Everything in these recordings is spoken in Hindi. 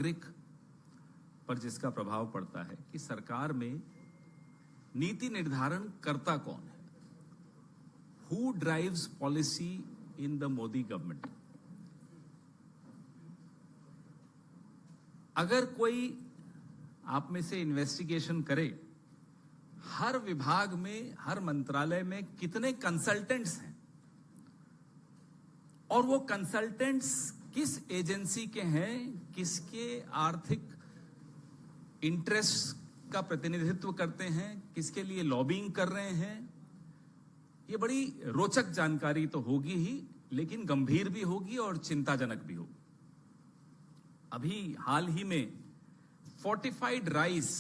नागरिक पर जिसका प्रभाव पड़ता है कि सरकार में नीति निर्धारण करता कौन है, who drives policy in the Modi government. अगर कोई आप में से इन्वेस्टिगेशन करे, हर विभाग में, हर मंत्रालय में कितने कंसल्टेंट्स हैं और वो कंसल्टेंट्स किस एजेंसी के हैं, किसके आर्थिक इंटरेस्ट का प्रतिनिधित्व करते हैं, किसके लिए लॉबिंग कर रहे हैं, ये बड़ी रोचक जानकारी तो होगी ही, लेकिन गंभीर भी होगी और चिंताजनक भी होगी। अभी हाल ही में फोर्टिफाइड राइस,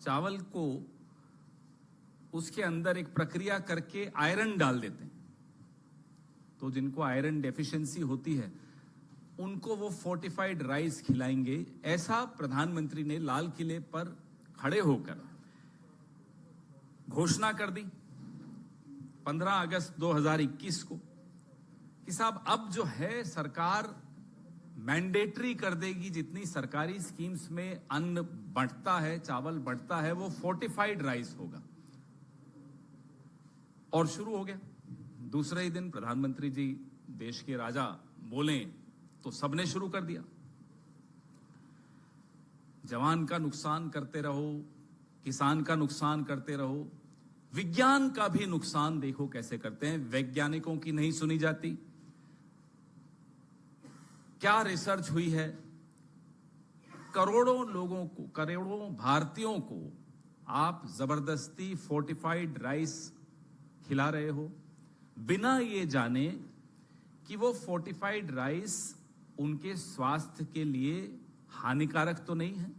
चावल को उसके अंदर एक प्रक्रिया करके आयरन डाल देते हैं, तो जिनको आयरन डेफिशिएंसी होती है उनको वो फोर्टिफाइड राइस खिलाएंगे, ऐसा प्रधानमंत्री ने लाल किले पर खड़े होकर घोषणा कर दी 15 अगस्त 2021 को कि साहब अब जो है सरकार मैंडेटरी कर देगी, जितनी सरकारी स्कीम्स में अन्न बढ़ता है, चावल बढ़ता है, वो फोर्टिफाइड राइस होगा। और शुरू हो गया। दूसरे ही दिन प्रधानमंत्री जी देश के राजा बोले तो सबने शुरू कर दिया। जवान का नुकसान करते रहो, किसान का नुकसान करते रहो, विज्ञान का भी नुकसान देखो कैसे करते हैं, वैज्ञानिकों की नहीं सुनी जाती। क्या रिसर्च हुई है, करोड़ों लोगों को, करोड़ों भारतीयों को आप जबरदस्ती फोर्टिफाइड राइस खिला रहे हो, बिना ये जाने कि वो फोर्टिफाइड राइस उनके स्वास्थ्य के लिए हानिकारक तो नहीं है।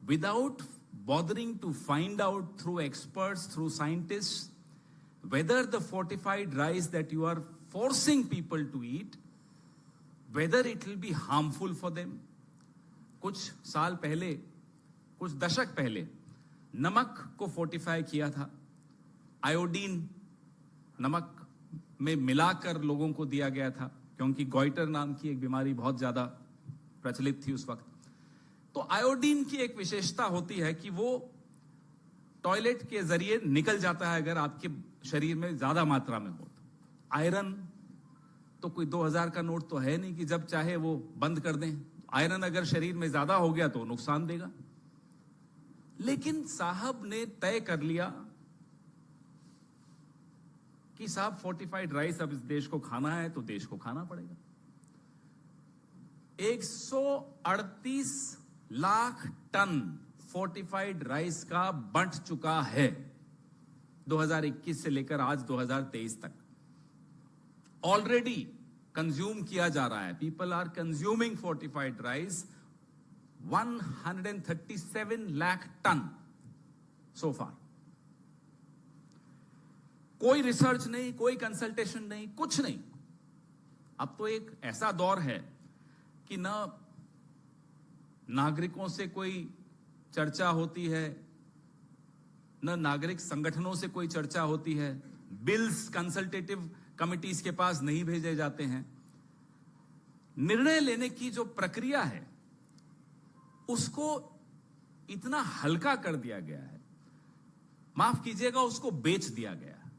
Without bothering to find out through experts, through scientists, whether the fortified rice that you are forcing people to eat, whether it will be harmful for them. कुछ साल पहले, कुछ दशक पहले नमक को फोर्टिफाई किया था, आयोडीन नमक में मिलाकर लोगों को दिया गया था, क्योंकि गॉइटर नाम की एक बीमारी बहुत ज्यादा प्रचलित थी उस वक्त। तो आयोडीन की एक विशेषता होती है कि वो टॉयलेट के जरिए निकल जाता है अगर आपके शरीर में ज्यादा मात्रा में हो तो। आयरन तो कोई 2000 का नोट तो है नहीं कि जब चाहे वो बंद कर दें। आयरन अगर शरीर में ज्यादा हो गया तो नुकसान देगा। लेकिन साहब ने तय कर लिया कि साहब फोर्टिफाइड राइस अब इस देश को खाना है तो देश को खाना पड़ेगा। 138 लाख टन फोर्टिफाइड राइस का बंट चुका है 2021 से लेकर आज 2023 तक। ऑलरेडी कंज्यूम किया जा रहा है। People are consuming fortified rice 137 lakh ton so far. कोई रिसर्च नहीं, कोई कंसल्टेशन नहीं, कुछ नहीं। अब तो एक ऐसा दौर है कि ना नागरिकों से कोई चर्चा होती है, न नागरिक संगठनों से कोई चर्चा होती है, बिल्स कंसल्टेटिव कमिटीज के पास नहीं भेजे जाते हैं। निर्णय लेने की जो प्रक्रिया है उसको इतना हल्का कर दिया गया है, माफ कीजिएगा, उसको बेच दिया गया है।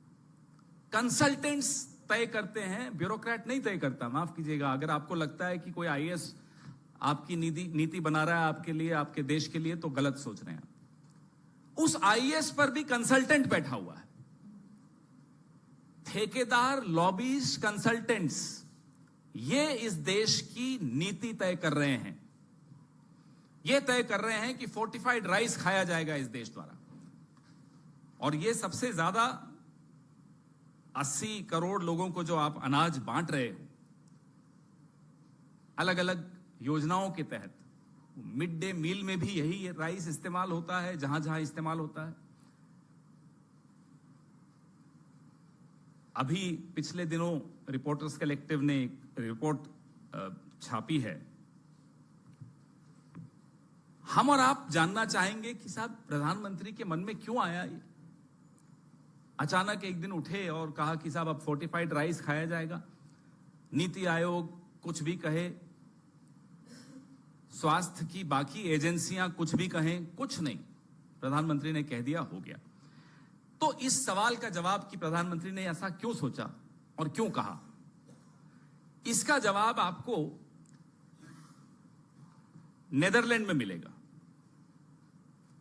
कंसल्टेंट्स तय करते हैं, ब्यूरोक्रेट नहीं तय करता। माफ कीजिएगा, अगर आपको लगता है कि कोई आईएएस आपकी नीति बना रहा है आपके लिए, आपके देश के लिए, तो गलत सोच रहे हैं। उस आईएएस पर भी कंसल्टेंट बैठा हुआ है। ठेकेदार, लॉबीज, कंसल्टेंट्स, ये इस देश की नीति तय कर रहे हैं। ये तय कर रहे हैं कि फोर्टिफाइड राइस खाया जाएगा इस देश द्वारा। और ये सबसे ज्यादा 80 करोड़ लोगों को जो आप अनाज बांट रहे हो अलग अलग योजनाओं के तहत, मिड डे मील में भी यही राइस इस्तेमाल होता है जहां जहां इस्तेमाल होता है। अभी पिछले दिनों रिपोर्टर्स कलेक्टिव ने एक रिपोर्ट छापी है। हम और आप जानना चाहेंगे कि साहब प्रधानमंत्री के मन में क्यों आया ये। अचानक एक दिन उठे और कहा कि साहब अब फोर्टिफाइड राइस खाया जाएगा। नीति आयोग कुछ भी कहे, स्वास्थ्य की बाकी एजेंसियां कुछ भी कहें, कुछ नहीं, प्रधानमंत्री ने कह दिया, हो गया। तो इस सवाल का जवाब कि प्रधानमंत्री ने ऐसा क्यों सोचा और क्यों कहा, इसका जवाब आपको नेदरलैंड में मिलेगा।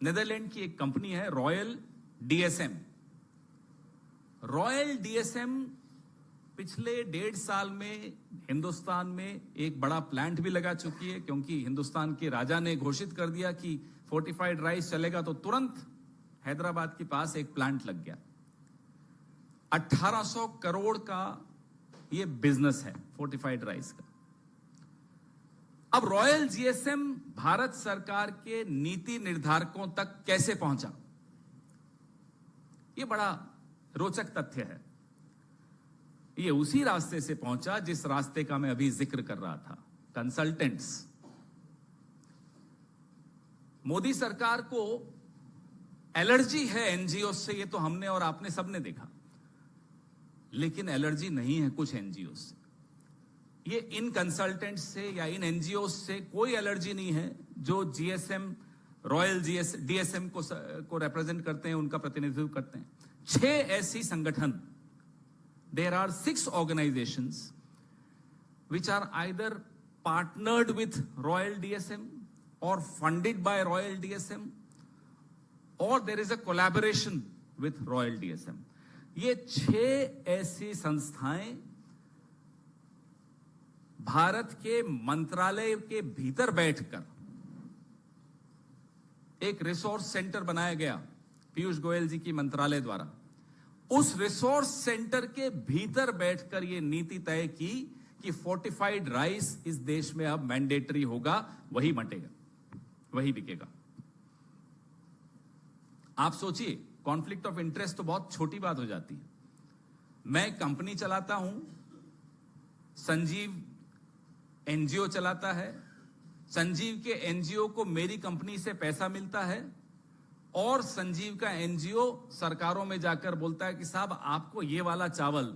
नेदरलैंड की एक कंपनी है रॉयल डीएसएम। रॉयल डीएसएम पिछले 1.5 साल में हिंदुस्तान में एक बड़ा प्लांट भी लगा चुकी है, क्योंकि हिंदुस्तान के राजा ने घोषित कर दिया कि फोर्टिफाइड राइस चलेगा, तो तुरंत हैदराबाद के पास एक प्लांट लग गया। 1800 करोड़ का ये बिजनेस है फोर्टिफाइड राइस का। अब रॉयल जीएसएम भारत सरकार के नीति निर्धारकों तक कैसे पहुंचा, ये बड़ा रोचक तथ्य है। ये उसी रास्ते से पहुंचा जिस रास्ते का मैं अभी जिक्र कर रहा था, कंसल्टेंट्स। मोदी सरकार को एलर्जी है एनजीओ से, ये तो हमने और आपने सबने देखा, लेकिन एलर्जी नहीं है कुछ एनजीओ से। ये इन कंसल्टेंट्स से या इन एनजीओ से कोई एलर्जी नहीं है जो जीएसएम, रॉयल डीएसएम को रिप्रेजेंट करते हैं, उनका प्रतिनिधित्व करते हैं। 6 ऐसी संगठन, there are 6 organizations which are either partnered with Royal DSM or funded by Royal DSM, or there is a collaboration with Royal DSM. ये 6 ऐसी संस्थाएं भारत के मंत्रालय के भीतर बैठकर एक रिसोर्स सेंटर बनाया गया पीयूष गोयल जी की मंत्रालय द्वारा। उस रिसोर्स सेंटर के भीतर बैठकर यह नीति तय की कि फोर्टिफाइड राइस इस देश में अब मैंडेटरी होगा, वही बंटेगा, वही बिकेगा। आप सोचिए, कॉन्फ्लिक्ट ऑफ इंटरेस्ट तो बहुत छोटी बात हो जाती है। मैं कंपनी चलाता हूं, संजीव एनजीओ चलाता है, संजीव के एनजीओ को मेरी कंपनी से पैसा मिलता है, और संजीव का एनजीओ सरकारों में जाकर बोलता है कि साहब आपको ये वाला चावल,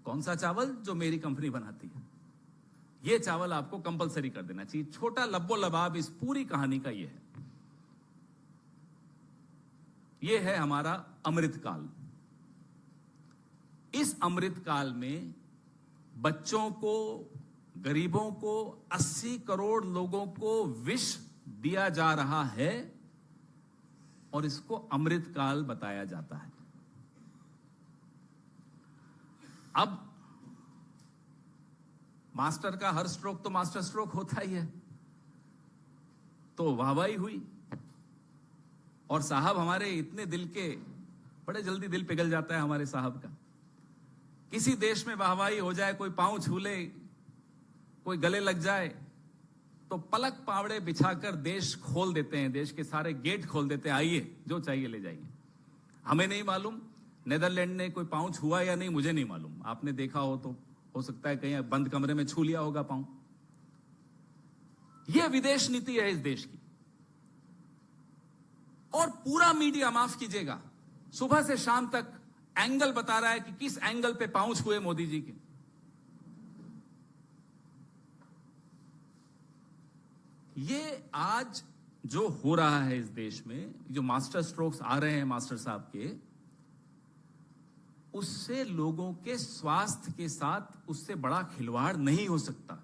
कौन सा चावल, जो मेरी कंपनी बनाती है, ये चावल आपको कंपलसरी कर देना चाहिए। छोटा लब्बो लबाब इस पूरी कहानी का ये है। ये है हमारा अमृतकाल। इस अमृतकाल में बच्चों को, गरीबों को, 80 करोड़ लोगों को विष दिया जा रहा है और इसको अमृतकाल बताया जाता है। अब मास्टर का हर स्ट्रोक तो मास्टर स्ट्रोक होता ही है, तो वाहवाही हुई, और साहब हमारे इतने दिल के, बड़े जल्दी दिल पिघल जाता है हमारे साहब का। किसी देश में वाहवाही हो जाए, कोई पांव छू ले, कोई गले लग जाए, तो पलक पावड़े बिछाकर देश खोल देते हैं, देश के सारे गेट खोल देते हैं, आइए जो चाहिए ले जाइए। हमें नहीं मालूम नेदरलैंड ने कोई पांव छुआ या नहीं, मुझे नहीं मालूम, आपने देखा हो तो हो सकता है कहीं बंद कमरे में छू लिया होगा पांव। यह विदेश नीति है इस देश की। और पूरा मीडिया, माफ कीजिएगा, सुबह से शाम तक एंगल बता रहा है कि किस एंगल पे पांव छुए मोदी जी के। ये आज जो हो रहा है इस देश में, जो मास्टर स्ट्रोक्स आ रहे हैं मास्टर साहब के, उससे लोगों के स्वास्थ्य के साथ उससे बड़ा खिलवाड़ नहीं हो सकता।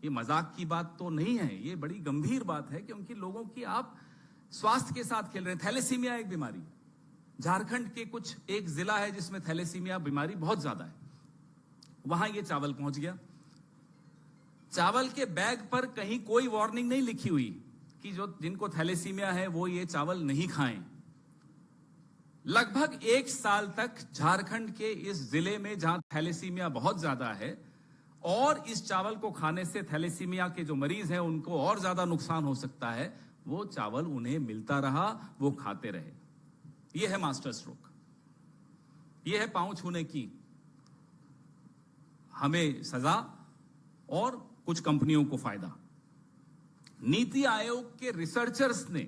ये मजाक की बात तो नहीं है, ये बड़ी गंभीर बात है, क्योंकि लोगों की आप स्वास्थ्य के साथ खेल रहे हैं। थैलेसीमिया एक बीमारी, झारखंड के कुछ एक जिला है जिसमें थैलेसीमिया बीमारी बहुत ज्यादा है, वहां ये चावल पहुंच गया। चावल के बैग पर कहीं कोई वार्निंग नहीं लिखी हुई कि जो जिनको थैलेसीमिया है वो ये चावल नहीं खाएं। लगभग 1 साल तक झारखंड के इस जिले में, जहां थैलेसीमिया बहुत ज्यादा है, और इस चावल को खाने से थैलेसीमिया के जो मरीज हैं उनको और ज्यादा नुकसान हो सकता है, वो चावल उन्हें मिलता रहा, वो खाते रहे। ये है मास्टर स्ट्रोक, ये है पांव छूने की हमें सजा और कुछ कंपनियों को फायदा। नीति आयोग के रिसर्चर्स ने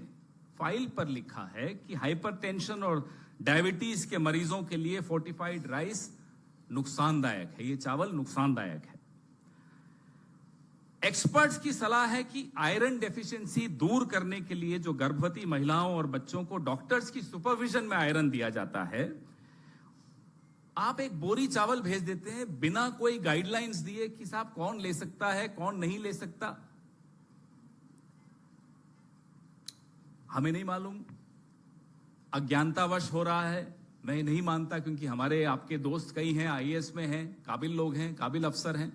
फाइल पर लिखा है कि हाइपरटेंशन और डायबिटीज के मरीजों के लिए फोर्टिफाइड राइस नुकसानदायक है, ये चावल नुकसानदायक है। एक्सपर्ट्स की सलाह है कि आयरन डेफिशिएंसी दूर करने के लिए जो गर्भवती महिलाओं और बच्चों को डॉक्टर्स की सुपरविजन में आयरन दिया जाता है, आप एक बोरी चावल भेज देते हैं बिना कोई गाइडलाइंस दिए कि साहब कौन ले सकता है, कौन नहीं ले सकता, हमें नहीं मालूम, अज्ञानतावश हो रहा है। मैं नहीं मानता, क्योंकि हमारे आपके दोस्त कई हैं, आईएएस में हैं, काबिल लोग हैं, काबिल अफसर हैं,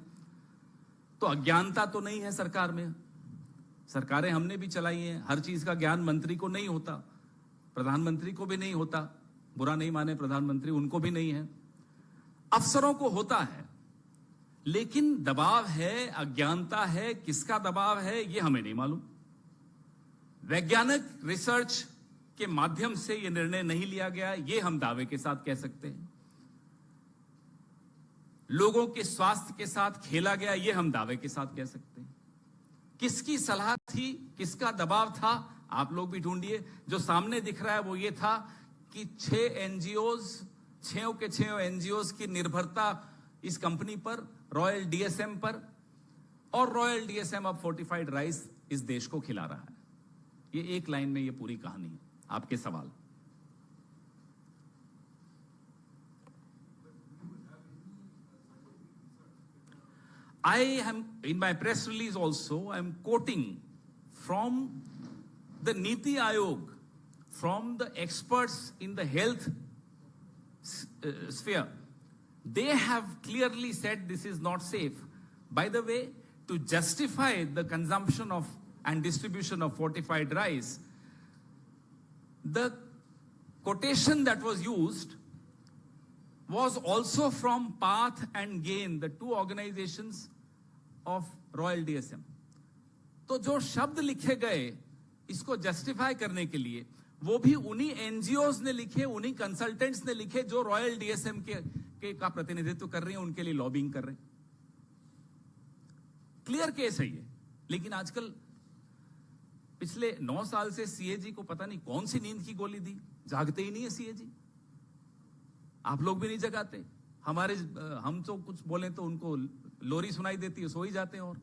तो अज्ञानता तो नहीं है सरकार में। सरकारें हमने भी चलाई हैं, हर चीज का ज्ञान मंत्री को नहीं होता, प्रधानमंत्री को भी नहीं होता, बुरा नहीं माने प्रधानमंत्री, उनको भी नहीं है, अफसरों को होता है, लेकिन दबाव है, अज्ञानता है, किसका दबाव है ये हमें नहीं मालूम। वैज्ञानिक रिसर्च के माध्यम से यह निर्णय नहीं लिया गया, ये हम दावे के साथ कह सकते हैं। लोगों के स्वास्थ्य के साथ खेला गया, ये हम दावे के साथ कह सकते हैं। किसकी सलाह थी, किसका दबाव था, आप लोग भी ढूंढिए। जो सामने दिख रहा है वो ये था कि 6 के 6 एनजीओज की निर्भरता इस कंपनी पर, रॉयल डीएसएम पर, और रॉयल डीएसएम अब फोर्टिफाइड राइस इस देश को खिला रहा है। ये एक लाइन में ये पूरी कहानी है। आपके सवाल। I am, in my press release also, I am quoting from the Niti Aayog, from the experts in the health sphere. They have clearly said this is not safe. By the way, to justify the consumption of and distribution of fortified rice, the quotation that was used was also from Path and Gain, the 2 organizations of Royal DSM. तो जो शब्द लिखे गए इसको जस्टिफाई करने के लिए, वो भी उन्हीं एनजीओज ने लिखे, उन्हीं कंसल्टेंट्स ने लिखे जो रॉयल डीएसएम के का प्रतिनिधित्व कर रहे हैं, उनके लिए लॉबिंग कर रहे हैं। क्लियर केस है ये। लेकिन आजकल पिछले 9 साल से सीएजी को पता नहीं कौन सी नींद की गोली दी, जागते ही नहीं है सीएजी। आप लोग भी नहीं जगाते, हमारे हम तो कुछ बोले तो उनको लोरी सुनाई देती है, सो ही जाते हैं। और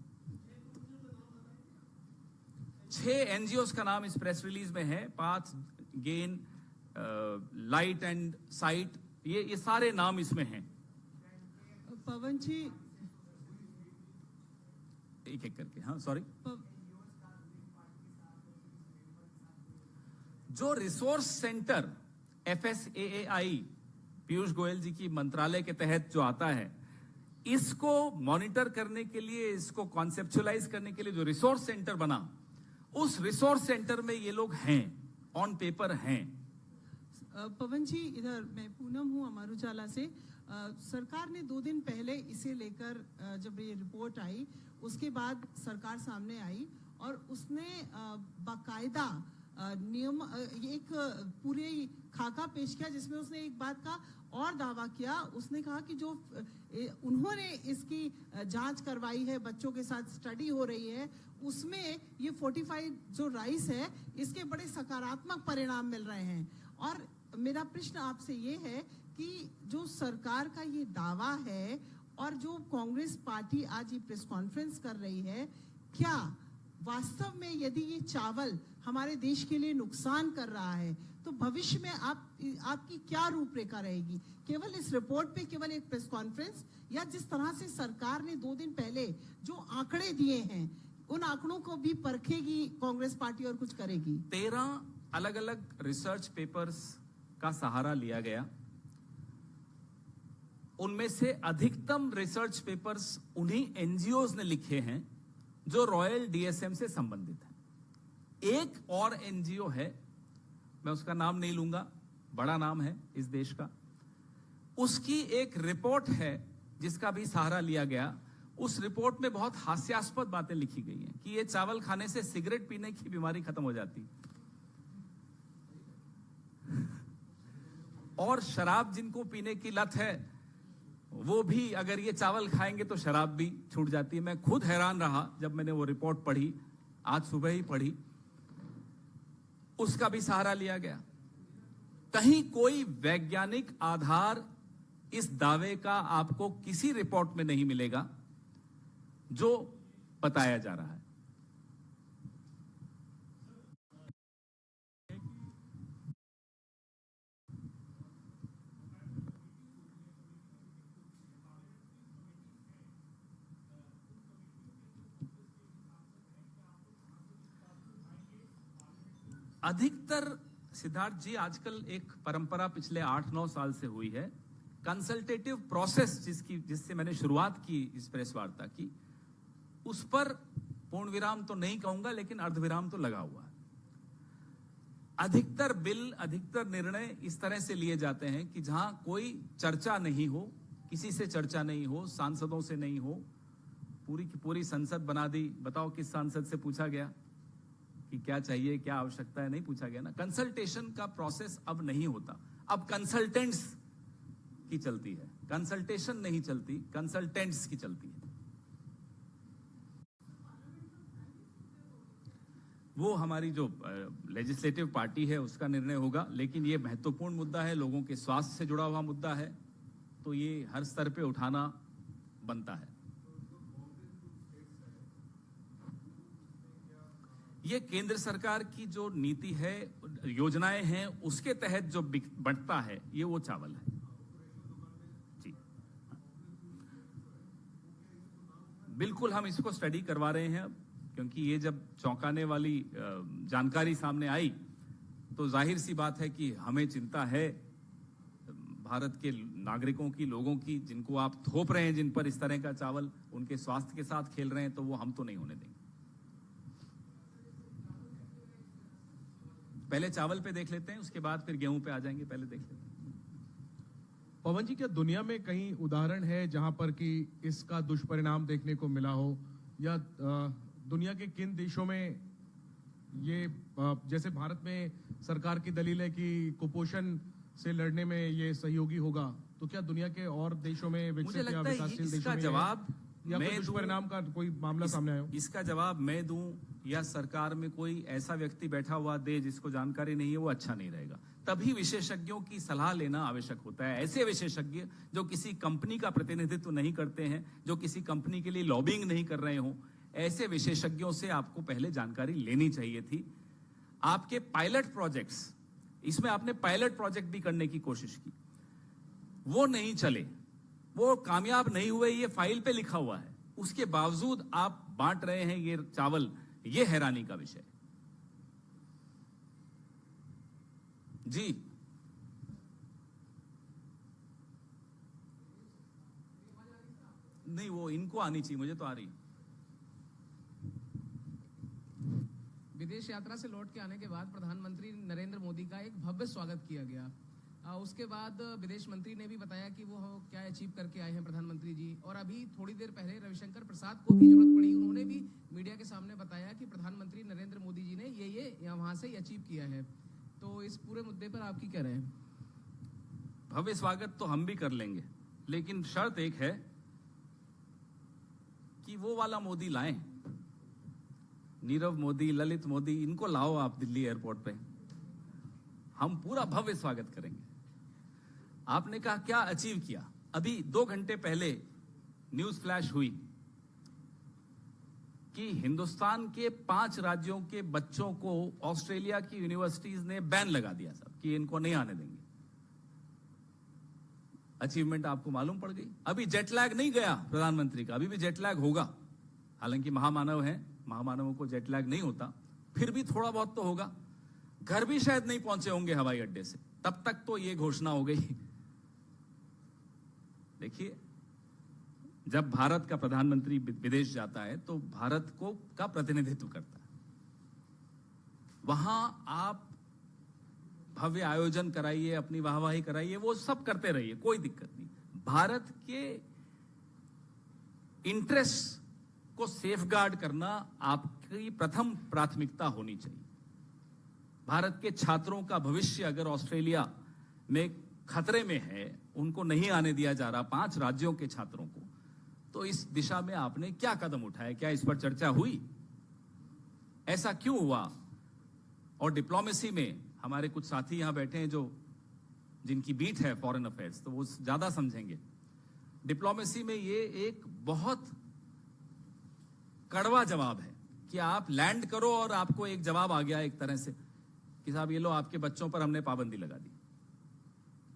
6 एनजीओज का नाम इस प्रेस रिलीज में है, path, gain, light and site, ये सारे नाम इसमें हैं। पवन जी, एक एक करके, हाँ सॉरी। जो resource centre FSAAI, Piyush Goyal ji की मंत्रालय के तहत जो आता है, इसको मॉनिटर करने के लिए, इसको कॉन्सेप्चुअलाइज करने के लिए जो रिसोर्स सेंटर बना, उस रिसोर्स सेंटर में ये लोग हैं, ऑन पेपर हैं। पवन जी, इधर मैं पूनम हूँ अमर उजाला से। सरकार ने 2 दिन पहले इसे लेकर जब ये रिपोर्ट आई, उसके बाद सरकार सामने आई और उसने बाकायदा नियम एक पूरे खाका पेश किया, जिसमें उसने एक बात का और दावा किया। उसने कहा कि जो उन्होंने इसकी जांच करवाई है, बच्चों के साथ स्टडी हो रही है, उसमें ये फोर्टिफाइड जो राइस है, इसके बड़े सकारात्मक परिणाम मिल रहे हैं। और मेरा प्रश्न आपसे ये है कि जो सरकार का ये दावा है और जो कांग्रेस पार्टी आज ये प्रेस कॉन्फ्रेंस कर रही है, क्या वास्तव में यदि ये चावल हमारे देश के लिए नुकसान कर रहा है, तो भविष्य में आपकी क्या रूपरेखा रहेगी? केवल इस रिपोर्ट पे केवल एक प्रेस कॉन्फ्रेंस, या जिस तरह से सरकार ने 2 दिन पहले जो आंकड़े दिए हैं, उन आंकड़ों को भी परखेगी कांग्रेस पार्टी और कुछ करेगी? 13 अलग अलग रिसर्च पेपर्स का सहारा लिया गया। उनमें से अधिकतम रिसर्च पेपर्स उन्हीं एनजीओज ने लिखे हैं जो रॉयल डीएसएम से संबंधित है। एक और एनजीओ है, मैं उसका नाम नहीं लूंगा, बड़ा नाम है इस देश का, उसकी एक रिपोर्ट है जिसका भी सहारा लिया गया। उस रिपोर्ट में बहुत हास्यास्पद बातें लिखी गई हैं कि ये चावल खाने से सिगरेट पीने की बीमारी खत्म हो जाती, और शराब जिनको पीने की लत है वो भी अगर ये चावल खाएंगे तो शराब भी छूट जाती है। मैं खुद हैरान रहा जब मैंने वो रिपोर्ट पढ़ी, आज सुबह ही पढ़ी। उसका भी सहारा लिया गया। कहीं कोई वैज्ञानिक आधार इस दावे का आपको किसी रिपोर्ट में नहीं मिलेगा जो बताया जा रहा है। अधिकतर सिद्धार्थ जी आजकल एक परंपरा पिछले 8-9 साल से हुई है, कंसल्टेटिव प्रोसेस जिससे मैंने शुरुआत की इस प्रेस वार्ता की, उस पर पूर्ण विराम तो नहीं कहूंगा लेकिन अर्धविराम तो लगा हुआ है। अधिकतर बिल, अधिकतर निर्णय इस तरह से लिए जाते हैं कि जहां कोई चर्चा नहीं हो, किसी से चर्चा नहीं हो, सांसदों से नहीं हो, पूरी की पूरी संसद बना दी। बताओ किस सांसद से पूछा गया कि क्या चाहिए, क्या आवश्यकता है? नहीं पूछा गया ना। कंसल्टेशन का प्रोसेस अब नहीं होता, अब कंसल्टेंट्स की चलती है, कंसल्टेशन नहीं चलती, कंसल्टेंट्स की चलती है। वो हमारी जो लेजिस्लेटिव पार्टी है उसका निर्णय होगा, लेकिन ये महत्वपूर्ण मुद्दा है, लोगों के स्वास्थ्य से जुड़ा हुआ मुद्दा है, तो ये हर स्तर पे उठाना बनता है। ये केंद्र सरकार की जो नीति है, योजनाएं हैं, उसके तहत जो बढ़ता है ये वो चावल है जी। बिल्कुल हम इसको स्टडी करवा रहे हैं, क्योंकि ये जब चौंकाने वाली जानकारी सामने आई तो जाहिर सी बात है कि हमें चिंता है भारत के नागरिकों की, लोगों की, जिनको आप थोप रहे हैं जिन पर इस तरह का चावल, उनके स्वास्थ्य के साथ खेल रहे हैं, तो वो हम तो नहीं होने देंगे। पहले चावल पे देख लेते हैं, उसके बाद फिर गेहूं पे आ जाएंगे, पहले देख लेते हैं। पवन जी, क्या दुनिया में कहीं उदाहरण है जहां पर कि इसका दुष्परिणाम देखने को मिला हो, या दुनिया के किन देशों में ये जैसे भारत में सरकार की दलील है कि कुपोषण से लड़ने में ये सहयोगी होगा, तो क्या दुनिया के और देशों में, विकसित या विकासशील देशों में जवाब या कोई दुष्परिणाम का कोई मामला सामने आया हो? इसका जवाब मैं दूं या सरकार में कोई ऐसा व्यक्ति बैठा हुआ दे जिसको जानकारी नहीं है, वो अच्छा नहीं रहेगा। तभी विशेषज्ञों की सलाह लेना आवश्यक होता है। ऐसे विशेषज्ञ जो किसी कंपनी का प्रतिनिधित्व नहीं करते हैं, जो किसी कंपनी के लिए लॉबिंग नहीं कर रहे हों, ऐसे विशेषज्ञों से आपको पहले जानकारी लेनी चाहिए थी। आपके पायलट प्रोजेक्ट्स, इसमें आपने पायलट प्रोजेक्ट भी करने की कोशिश की, वो नहीं चले, वो कामयाब नहीं हुए, ये फाइल पे लिखा हुआ है। उसके बावजूद आप बांट रहे हैं ये चावल, ये हैरानी का विषय जी। नहीं, वो इनको आनी चाहिए, मुझे तो आ रही। विदेश यात्रा से लौट के आने के बाद प्रधानमंत्री नरेंद्र मोदी का एक भव्य स्वागत किया गया। उसके बाद विदेश मंत्री ने भी बताया कि वो क्या अचीव करके आए हैं प्रधानमंत्री जी। और अभी थोड़ी देर पहले रविशंकर प्रसाद को भी जरूरत पड़ी, उन्होंने भी मीडिया के सामने बताया कि प्रधानमंत्री नरेंद्र मोदी जी ने ये वहां से अचीव किया है। तो इस पूरे मुद्दे पर आपकी क्या राय है? भव्य स्वागत तो हम भी कर लेंगे, लेकिन शर्त एक है कि वो वाला मोदी लाएं। नीरव मोदी, ललित मोदी, इनको लाओ आप दिल्ली एयरपोर्ट पे, हम पूरा भव्य स्वागत करेंगे। आपने कहा क्या अचीव किया? अभी 2 घंटे पहले न्यूज फ्लैश हुई कि हिंदुस्तान के 5 राज्यों के बच्चों को ऑस्ट्रेलिया की यूनिवर्सिटीज ने बैन लगा दिया सब कि इनको नहीं आने देंगे। अचीवमेंट आपको मालूम पड़ गई। अभी जेट लैग नहीं गया प्रधानमंत्री का, अभी भी जेट लैग होगा। हालांकि महामानव है, महामानवों को जेट लैग नहीं होता, फिर भी थोड़ा बहुत तो होगा। घर भी शायद नहीं पहुंचे होंगे हवाई अड्डे से, तब तक तो ये घोषणा हो गई। देखिए, जब भारत का प्रधानमंत्री विदेश जाता है तो भारत को का प्रतिनिधित्व करता है। वहां आप भव्य आयोजन कराइए, अपनी वाहवाही कराइए, वो सब करते रहिए, कोई दिक्कत नहीं। भारत के इंटरेस्ट को सेफगार्ड करना आपकी प्रथम प्राथमिकता होनी चाहिए। भारत के छात्रों का भविष्य अगर ऑस्ट्रेलिया में खतरे में है, उनको नहीं आने दिया जा रहा 5 राज्यों के छात्रों को, तो इस दिशा में आपने क्या कदम उठाए? क्या इस पर चर्चा हुई? ऐसा क्यों हुआ? और डिप्लोमेसी में हमारे कुछ साथी यहां बैठे हैं जो जिनकी बीट है फॉरेन अफेयर्स, तो वो ज्यादा समझेंगे। डिप्लोमेसी में ये एक बहुत कड़वा जवाब है कि आप लैंड करो और आपको एक जवाब आ गया एक तरह से कि साहब ये लो आपके बच्चों पर हमने पाबंदी लगा दी।